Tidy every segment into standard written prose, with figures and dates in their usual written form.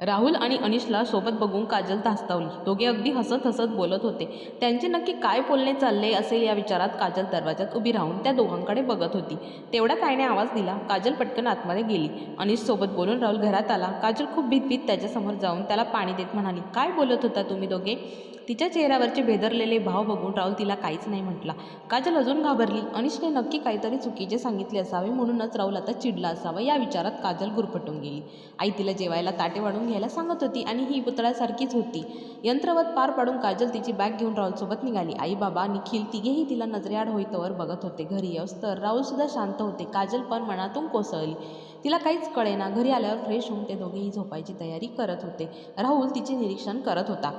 राहुल आणि अनिशला सोबत बघून काजल धास्तावली. दोघे अगदी हसत हसत बोलत होते. त्यांचे नक्की काय बोलणे चालले असेल या विचारात काजल दरवाजात उभी राहून त्या दोघांकडे बघत होती. तेवढ्यात आईने आवाज दिला. काजल पटकन आतमध्ये गेली. अनिश सोबत बोलून राहुल घरात आला. काजल खूप भीतभीत त्याच्यासमोर जाऊन त्याला पाणी देत म्हणाली, काय बोलत होता तुम्ही दोघे? तिच्या चेहऱ्यावरचे भेदरलेले भाव बघून राहुल तिला काहीच नाही म्हटला. काजल अजून घाबरली. अनिशने नक्की काहीतरी चुकीचे सांगितले असावे म्हणूनच राहुल आता चिडला असावा या विचारात काजल गुरफटून गेली. आई तिला जेवायला ताटे वाढून घ्यायला सांगत होती आणि ही पुतळ्यासारखीच होती. यंत्रवत पार पाडून काजल तिची बॅग घेऊन राहुलसोबत निघाली. आई बाबा निखिल तिघेही तिला नजरेआड होईतवर बघत होते. घरी येऊस तर राहुलसुद्धा शांत होते. काजल पण मनातून कोसळली. तिला काहीच कळेना. घरी आल्यावर फ्रेश होऊन ते दोघेही झोपायची तयारी करत होते. राहुल तिचे निरीक्षण करत होता.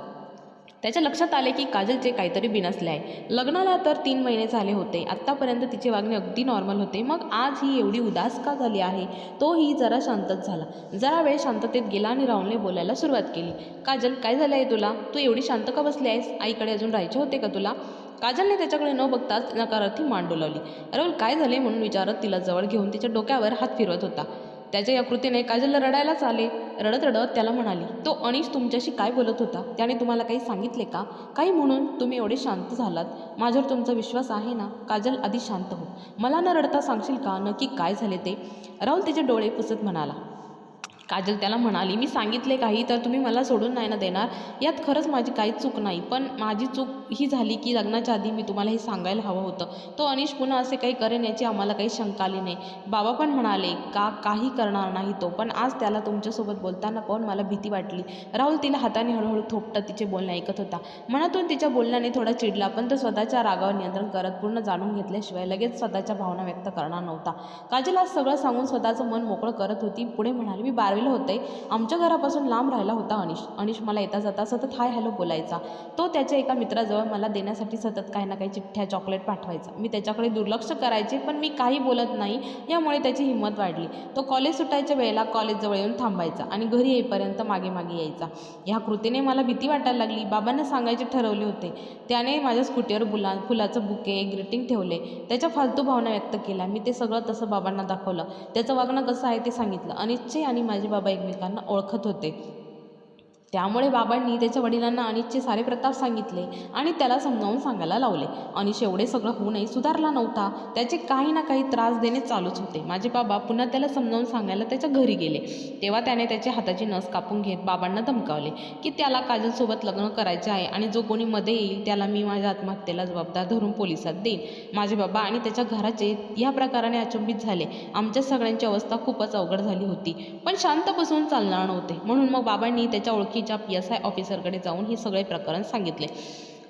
त्याच्या लक्षात आले की काजलचे काहीतरी बिनसले आहे. लग्नाला तर 3 महिने झाले होते. आत्तापर्यंत तिचे वागणे अगदी नॉर्मल होते. मग आज ही एवढी उदास का झाली आहे? तोही जरा शांतच झाला. जरा वेळ शांततेत गेला आणि राहुलने बोलायला सुरुवात केली. काजल, काय झालं आहे तुला? तू एवढी शांत का बसली आहेस? आईकडे अजून राहायचे होते का तुला? काजलने त्याच्याकडे न बघताच नकारार्थी मान डोलावली. राहुल काय झाले म्हणून विचारत तिला जवळ घेऊन तिच्या डोक्यावर हात फिरवत होता. त्याच्या या कृतीने काजलला रडायलाच आले. रडत रडत त्याला म्हणाली, तो अनिश तुमच्याशी काय बोलत होता? त्याने तुम्हाला काही सांगितले का? काही म्हणून तुम्ही एवढे शांत झालात? माझ्यावर तुमचा विश्वास आहे ना? काजल, आधी शांत हो. मला न रडता सांगशील का नक्की काय झाले ते? राहुल तिचे डोळे पुसत म्हणाला. काजल त्याला म्हणाली, मी सांगितले काही तर तुम्ही मला सोडून नाही ना देणार? यात खरंच माझी काहीच चूक नाही. पण माझी चूक ही झाली की लग्नाच्या आधी मी तुम्हाला हे सांगायला हवं होतं. तो अनिश पुन्हा असे काही करेन याची आम्हाला काही शंका आली नाही. बाबा पण म्हणाले काही करणार नाही तो. पण आज त्याला तुमच्यासोबत बोलताना पाहून मला भीती वाटली. राहुल तिला हाताने हळूहळू थोपटत तिचे बोलणे ऐकत होता. मनातून तिच्या बोलण्याने थोडा चिडला, पण तो स्वतःच्या रागावर नियंत्रण करत पूर्ण जाणून घेतल्याशिवाय लगेच स्वतःच्या भावना व्यक्त करणार नव्हता. काजल आज सगळं सांगून स्वतःचं मन मोकळं करत होती. पुढे म्हणाली, मी होते. आमच्या घरापासून लांब राहिला होता अनिश मला येता जाता सतत हाय हॅलो बोलायचा. तो त्याच्या एका मित्राजवळ मला देण्यासाठी सतत काही ना काही चिठ्ठ्या चॉकलेट पाठवायचा. मी त्याच्याकडे दुर्लक्ष करायचे, पण मी काही बोलत नाही. यामुळे त्याची हिंमत वाढली. तो कॉलेज सुटायच्या वेळेला कॉलेजजवळ येऊन थांबायचा आणि घरी येईपर्यंत मागे मागे यायचा. ह्या कृतीने मला भीती वाटायला लागली. बाबांना सांगायचे ठरवले होते. त्याने माझ्या स्कूटीवर फुलाचं बुके ग्रीटिंग ठेवले. त्याच्या फालतू भावना व्यक्त केल्या. मी ते सगळं तसं बाबांना दाखवलं. त्याचं वागणं कसं आहे ते सांगितलं. अनिशचे आणि माझे बाबा एकमेकांना ओळखत होते. त्यामुळे बाबांनी त्याच्या वडिलांना अनिशचे सारे प्रताप सांगितले आणि त्याला समजावून सांगायला लावले. अनिश एवढे सगळं होऊनही सुधारला नव्हता. त्याचे काही ना काही त्रास देणे चालूच होते. माझे बाबा पुन्हा त्याला समजावून सांगायला त्याच्या घरी गेले. तेव्हा त्याने त्याच्या हाताची नस कापून घेत बाबांना धमकावले की त्याला काजलसोबत लग्न करायचे आहे आणि जो कोणी मध्ये येईल त्याला मी माझ्या आत्महत्येला जबाबदार धरून पोलिसात देईन. माझे बाबा आणि त्याच्या घराचे या प्रकाराने अचंबित झाले. आमच्या सगळ्यांची अवस्था खूपच अवघड झाली होती. पण शांत बसून चालणार नव्हते. म्हणून मग बाबांनी त्याच्या ओळखीच्या PSI ऑफिसरकडे जाऊन हे सगळे प्रकरण सांगितले.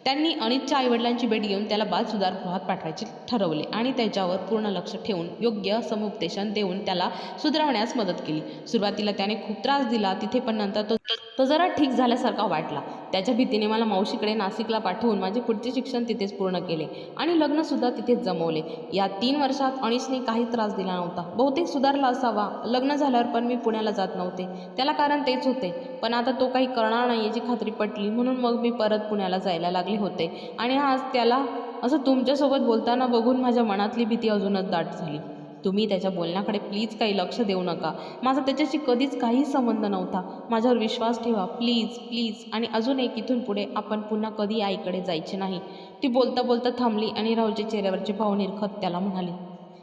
त्यांनी अनिशच्या आईवडिलांची भेट घेऊन त्याला बाल सुधारगृहात पाठवायचे ठरवले आणि त्याच्यावर पूर्ण लक्ष ठेवून योग्य समुपदेशन देऊन त्याला सुधारवण्यास मदत केली. सुरुवातीला त्याने खूप त्रास दिला तिथे, पण नंतर तो जरा ठीक झाल्यासारखा वाटला. त्याच्या भीतीने मला मावशीकडे नाशिकला पाठवून माझे पुढचे शिक्षण तिथेच पूर्ण केले आणि लग्नसुद्धा तिथेच जमवले. या 3 वर्षात अनिशने काही त्रास दिला नव्हता. बहुतेक सुधारला असावा. लग्न झाल्यावर पण मी पुण्याला जात नव्हते. त्याला कारण तेच होते. पण आता तो काही करणार नाही याची खात्री पटली, म्हणून मग मी परत पुण्याला जायला लागले होते. आणि आज त्याला असं तुमच्यासोबत बोलताना बघून माझ्या मनातली भीती अजूनच दाट झाली. तुम्ही त्याच्या बोलण्याकडे प्लीज काही लक्ष देऊ नका. माझा त्याच्याशी कधीच काही संबंध नव्हता. माझ्यावर विश्वास ठेवा प्लीज प्लीज. आणि अजून एक, इथून पुढे आपण पुन्हा कधी आईकडे जायचे नाही. ती बोलता बोलता थांबली आणि राहुलच्या चेहऱ्यावरचे भाव निरखत त्याला म्हणाली,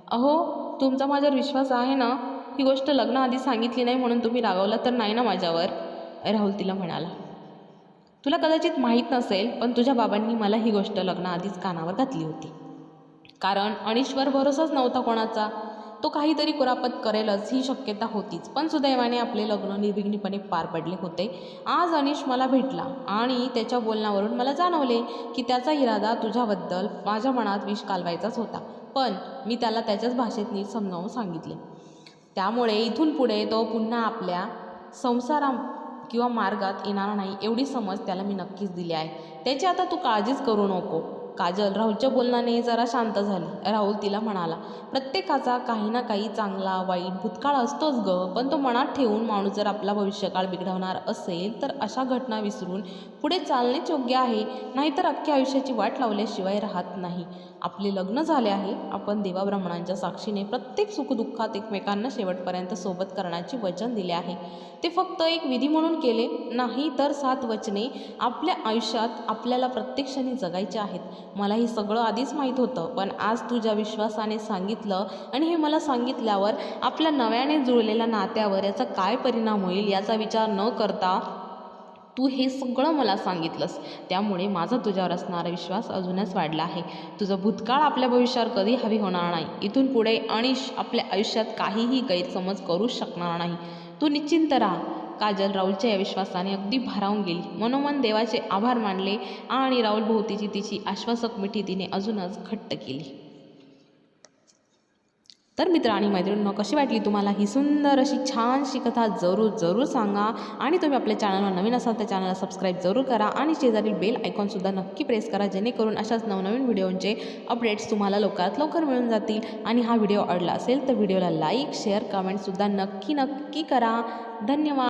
अहो तुमचा माझ्यावर विश्वास आहे ना? ही गोष्ट लग्नाआधी सांगितली नाही म्हणून तुम्ही रागावला तर नाही ना माझ्यावर? राहुल तिला म्हणाला, तुला कदाचित माहीत नसेल, पण तुझ्या बाबांनी मला ही गोष्ट लग्नाआधीच कानावर घातली होती. कारण अनिशवर भरोसाच नव्हता कोणाचा. तो काहीतरी कुरापत करेलच ही शक्यता होतीच. पण सुदैवाने आपले लग्न निर्विघ्नपणे पार पडले होते. आज अनिश मला भेटला आणि त्याच्या बोलण्यावरून मला जाणवले की त्याचा इरादा तुझ्याबद्दल माझ्या मनात विष कालवायचाच होता. पण मी त्याला त्याच्याच भाषेत नीट समजावून सांगितले. त्यामुळे इथून पुढे तो पुन्हा आपल्या किंवा मार्गात येणार नाही एवढी समज त्याला मी नक्कीच दिली आहे. त्याची आता तू काळजीच करू नको. काजल राहुलच्या बोलण्याने जरा शांत झाली. राहुल तिला म्हणाला, प्रत्येकाचा काही ना काही चांगला वाईट भूतकाळ असतोच गं. पण तो मनात ठेवून माणूस जर आपला भविष्यकाळ बिघडवणार असेल तर अशा घटना विसरून पुढे चालणेच योग्य आहे. नाहीतर अख्ख्या आयुष्याची वाट लावल्याशिवाय राहत नाही. आपले लग्न झाले आहे. आपण देवाब्राह्मणांच्या साक्षीने प्रत्येक सुखदुःखात एकमेकांना शेवटपर्यंत सोबत करण्याचे वचन दिले आहे. ते फक्त एक विधी म्हणून केले नाही, तर 7 वचने आपल्या आयुष्यात आपल्याला प्रत्येक क्षणी जगायचे आहेत. मला हे सगळं आधीच माहीत होतं, पण आज तुझ्या विश्वासाने सांगितलं आणि हे मला सांगितल्यावर आपल्या नव्याने जुळलेल्या नात्यावर याचा काय परिणाम होईल याचा विचार न करता तू हे सगळं मला सांगितलंस. त्यामुळे माझा तुझ्यावर असणारा विश्वास अजूनच वाढला आहे. तुझं भूतकाळ आपल्या भविष्यावर कधी हवी होणार नाही. इथून पुढे अनिश आपल्या आयुष्यात काहीही गैरसमज करू शकणार नाही. तू निश्चिंत राहा. काजल राहुलच्या या विश्वासाने अगदी भारावून गेली. मनोमन देवाचे आभार मानले आणि राहुल भोवतीची तिची आश्वासक मिठी तिने अजूनच घट्ट केली. तर मित्र आणि मैत्रिणींनो, कशी वाटली तुम्हाला ही सुंदर अशी छानशी कथा? जरूर सांगा. आणि तुम्ही आपल्या चॅनलवर नवीन असाल तर चॅनलला सबस्क्राईब जरूर करा आणि शेजारील बेल आयकॉनसुद्धा नक्की प्रेस करा, जेणेकरून अशाच नवनवीन व्हिडिओंचे अपडेट्स तुम्हाला लवकरात लवकर मिळून जातील. आणि हा व्हिडिओ आवडला असेल तर व्हिडिओला लाईक शेअर कमेंटसुद्धा नक्की करा. धन्यवाद.